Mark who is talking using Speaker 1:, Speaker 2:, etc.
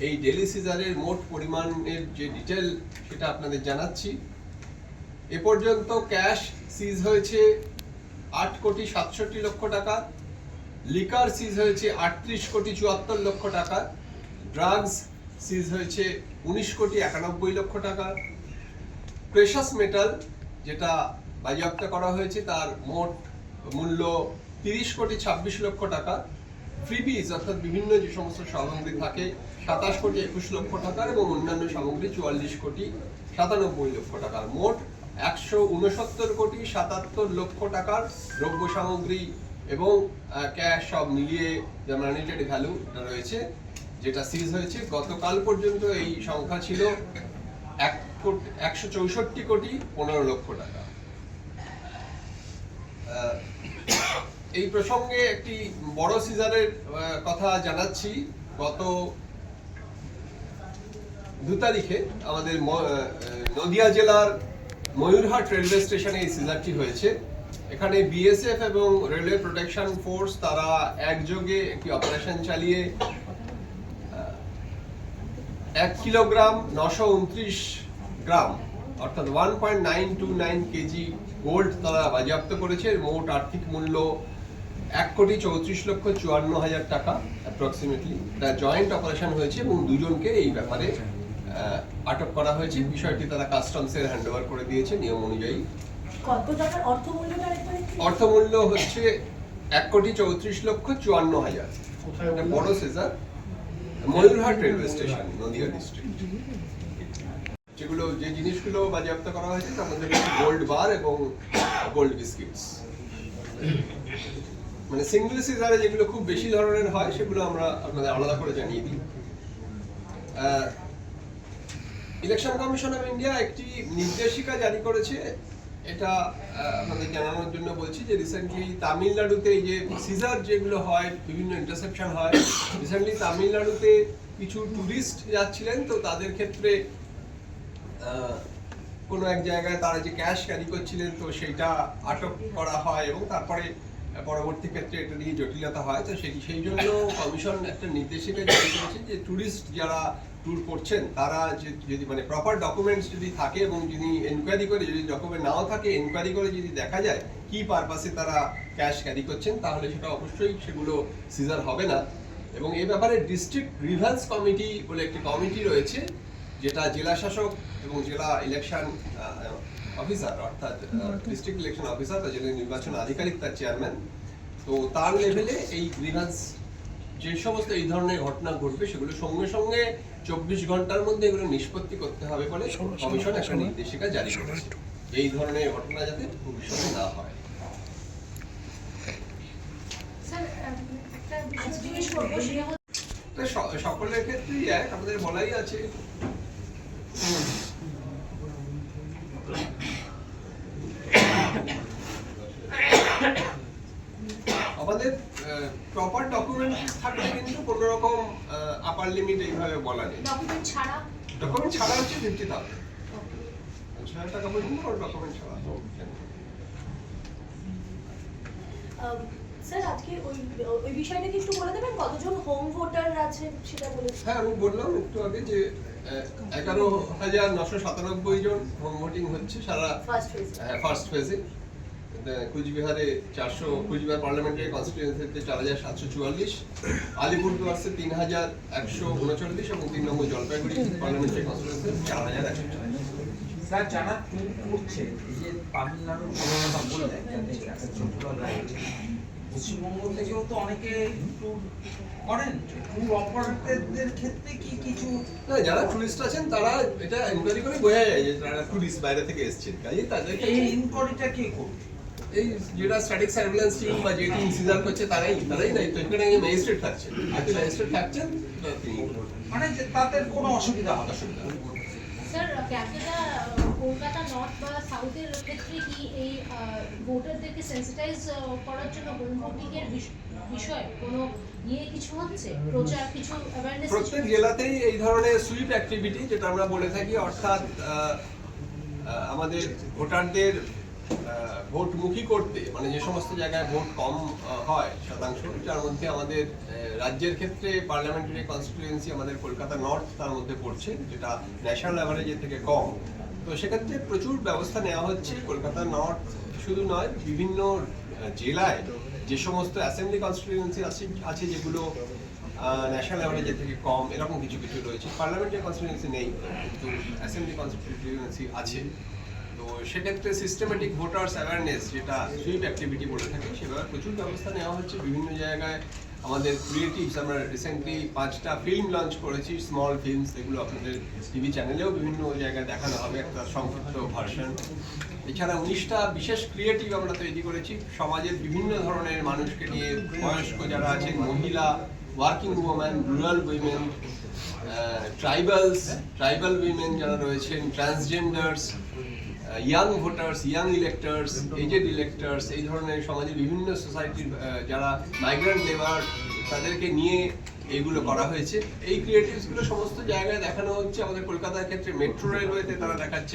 Speaker 1: এই ডেলি সিজারের মোট পরিমাণের যে ডিটেল সেটা আপনাদের জানাচ্ছি। এ পর্যন্ত ক্যাশ সিজ হয়েছে 8,67,00,000 টাকা, লিকার সিজ হয়েছে 38,74,00,000 টাকা, ড্রাগস সিজ হয়েছে 19,91,00,000 টাকা, প্রেশাস মেটাল যেটা বাজেয়াপ্ত করা হয়েছে তার মোট মূল্য 30,26,00,000 টাকা, ফ্রিবিজ অর্থাৎ বিভিন্ন যে সমস্ত সামগ্রী থাকে 27,21,00,000 টাকার এবং অন্যান্য সামগ্রী 44,97,00,000 টাকার, মোট 169,77,00,000 টাকার দ্রব্য সামগ্রী এবং ক্যাশ সব মিলিয়ে যে মানিটারি ভ্যালু রয়েছে যেটা সিজ হয়েছে। গতকাল পর্যন্ত এই সংখ্যা ছিল 164,15,00,000 টাকা। এই প্রসঙ্গে একটি বড় সিজারের কথা জানাচ্ছি। গত 2 তারিখে আমাদের নদিয়া জেলার ময়ূরহাট রেলওয়ে স্টেশনে এই সিজারটি হয়েছে। এখানে বিএসএফ এবং রেলওয়ে প্রোটেকশন ফোর্স তারা একযোগে একটি অপারেশন চালিয়ে 1 কিলোগ্রাম 929 গ্রাম অর্থাৎ 1.929 কেজি গোল্ড তারা বাজেয়াপ্ত করেছে। মোট আর্থিক মূল্য 1,34,54,000 টাকা অ্যাপ্রক্সিমেটলি। এটা জয়েন্ট অপারেশন হয়েছে এবং দুজনকে এই ব্যাপারে আটক করা হয়েছে। বিষয়টি তারা কাস্টমসের হ্যান্ডওভার করে দিয়েছে নিয়ম অনুযায়ী।
Speaker 2: কত টাকার অর্থমূল্যটা
Speaker 1: অর্থমূল্য হচ্ছে 1,34,54,000। এটা বড় seizure, Mayurhat railway station, Nadia district. যেগুলো যে জিনিসগুলো বাজেয়াপ্ত করা হয়েছে তার মধ্যে গোল্ড বার এবং গোল্ড বিস্কিটস। মানে সিঙ্গেল সিজারে যেগুলো খুব বেশি ধরনের হয় সেগুলো আমরা আপনাদের আলাদা করে জানিয়ে দিই। ইলেকশন কমিশন অফ ইন্ডিয়া একটি নির্দেশিকা জারি করেছে, এটা আপনাদের জানানোর জন্য বলছি যে রিসেন্টলি তামিলনাড়ুতে এই যে সিজার যেগুলো হয়, বিভিন্ন ইন্টারসেপশন হয়, রিসেন্টলি তামিলনাড়ুতে কিছু ট্যুরিস্ট যাচ্ছিলেন, তো তাদের ক্ষেত্রে কোনো এক জায়গায় তারা যে ক্যাশ ক্যারি করছিলেন তো সেইটা আটক করা হয় এবং তারপরে পরবর্তী ক্ষেত্রে এটা নিয়ে জটিলতা হয়। তো সেই জন্য কমিশন একটা নির্দেশিকা জারি করেছে যে ট্যুরিস্ট যারা ট্যুর করছেন তারা যদি মানে প্রপার ডকুমেন্টস যদি থাকে এবং যদি এনকোয়ারি করে, যদি ডকুমেন্ট নাও থাকে এনকোয়ারি করে যদি দেখা যায় কি পারপাসে তারা ক্যাশ ক্যারি করছেন তাহলে সেটা অবশ্যই সেগুলো সিজার হবে না। এবং এই ব্যাপারে ডিস্ট্রিক্ট গ্রিভেন্স কমিটি বলে একটি কমিটি রয়েছে যেটা জেলা শাসক এবং জেলা ইলেকশন অফিসার অর্থাৎ ডিস্ট্রিক্ট ইলেকশন অফিসার বা জেলা নির্বাচন আধিকারিক তার চেয়ারম্যান, তো তার লেভেলে এই গ্রিভেন্স যে সমস্ত এই ধরনের ঘটনা ঘটবে সেগুলো সঙ্গে সঙ্গে 24 ঘন্টার মধ্যে এগুলো নিষ্পত্তি করতে হবে বলে কমিশন একটা নির্দেশিকা জারি করেছে, এই ধরনের ঘটনা যাতে ভবিষ্যতে না হয়। সকলের ক্ষেত্রেই এক, আমাদের বলাই আছে আমাদের প্রপার ডকুমেন্ট থাকলে কিন্তু কোনো রকম আপার লিমিট এইভাবে বলা নেই। ডকুমেন্ট ছাড়া হচ্ছে 50,000 টাকা পর্যন্ত ডকুমেন্ট ছাড়া।
Speaker 2: স্যার আজকে ওই বিষয়টা কি একটু বলে দেবেন, কতজন হোম ভোটার আছে সেটা বলে?
Speaker 1: হ্যাঁ, আমি বললাম একটু আগে যে 11,997 জন হোম ভোটিং হচ্ছে সারা ফার্স্ট ফেজে। কুচবিহারে 400, কুচবিহার পার্লামেন্টারি কনস্টিটিউয়েন্সিতে 4,744, আলিপুরদুয়ারে 3,139 এবং 3 নম্বর জলপাইগুড়ি পার্লামেন্টারি কনস্টিটিউয়েন্সিতে 4,140।
Speaker 3: স্যার যারা ট্যুর করছে এই যে তামিলনাড়ুর কথা বললেন, পশ্চিমবঙ্গ থেকেও তো অনেকে ট্যুর করেন, ট্যুর অপারেটরদের ক্ষেত্রে কি কিছু
Speaker 1: না, যারা টুরিস্ট আছেন তারা এটা ইনকোয়ারি করে বোঝা যায় যে তারা টুরিস্ট বাইরে থেকে এসেছেন, কাজেই তাদেরকে
Speaker 3: এই ইনকোয়ারিটা কে করবে?
Speaker 1: এই যেটা স্ট্যাটিক সার্ভেলেন্স টিম বা যে টিম সিজার করছে তারাই নাই তো, এখানে ম্যাজিস্ট্রেট থাকছেন, ম্যাজিস্ট্রেট থাকছেন,
Speaker 3: মানে তাদের কোনো অসুবিধা হবে না।
Speaker 4: স্যার ক্যালকাটা, কলকাতা নর্থ বা সাউথের ক্ষেত্রে কি এই ভোটারদেরকে সেন্সিটাইজ করার জন্য হোম ভোটিং এর বিষয়ে কোনো কিছু হচ্ছে প্রচার, কিছু অ্যাওয়ারনেস?
Speaker 1: প্রত্যেক জেলাতেই এই ধরনের সুইপ অ্যাক্টিভিটি যেটা আমরা বলে থাকি, অর্থাৎ আমাদের ভোটারদের ভোটমুখী করতে, মানে যে সমস্ত জায়গায় ভোট কম হয় শতাংশ, যার মধ্যে আমাদের রাজ্যের ক্ষেত্রে পার্লামেন্টারি কনস্টিটিউয়েন্সি আমাদের কলকাতা নর্থ তার মধ্যে পড়ছে, যেটা ন্যাশনাল অ্যাভারেজের থেকে কম। তো সেক্ষেত্রে প্রচুর ব্যবস্থা নেওয়া হচ্ছে। কলকাতা নর্থ শুধু নয়, বিভিন্ন জেলায় যে সমস্ত অ্যাসেম্বলি কনস্টিটিউয়েন্সি আছে যেগুলো ন্যাশনাল অ্যাভারেজের থেকে কম, এরকম কিছু কিছু রয়েছে। পার্লামেন্টারি কনস্টিটিউয়েন্সি নেই, কিন্তু অ্যাসেম্বলি কনস্টিটিউয়েন্সি আছে। তো সেক্ষেত্রে সিস্টেমেটিক ভোটার্স অ্যাওয়ারনেস, যেটা সুইপ অ্যাক্টিভিটি বলে থাকে, সেভাবে প্রচুর ব্যবস্থা নেওয়া হচ্ছে। বিভিন্ন জায়গায় আমাদের ক্রিয়েটিভস, আমরা রিসেন্টলি 5টা ফিল্ম লঞ্চ করেছি, স্মল ফিল্মস, এগুলো আপনাদের টিভি চ্যানেলেও বিভিন্ন জায়গায় দেখানো হবে, একটা সংক্ষিপ্ত ভার্সন। এছাড়া 19টা বিশেষ ক্রিয়েটিভ আমরা তৈরি করেছি সমাজের বিভিন্ন ধরনের মানুষকে নিয়ে, বয়স্ক যারা আছেন, মহিলা, working women, rural women, tribal women যারা রয়েছেন, transgenders, young voters, young electors, aged electors, এই ধরনের সমাজের বিভিন্ন সোসাইটির যারা মাইগ্রেন্ট লেবার, তাদেরকে নিয়ে এইগুলো করা হয়েছে। এই ক্রিয়েটিভসগুলো সমস্ত জায়গায় দেখানো হচ্ছে। আমাদের কলকাতার ক্ষেত্রে মেট্রো রেলওয়েতে তারা দেখাচ্ছে,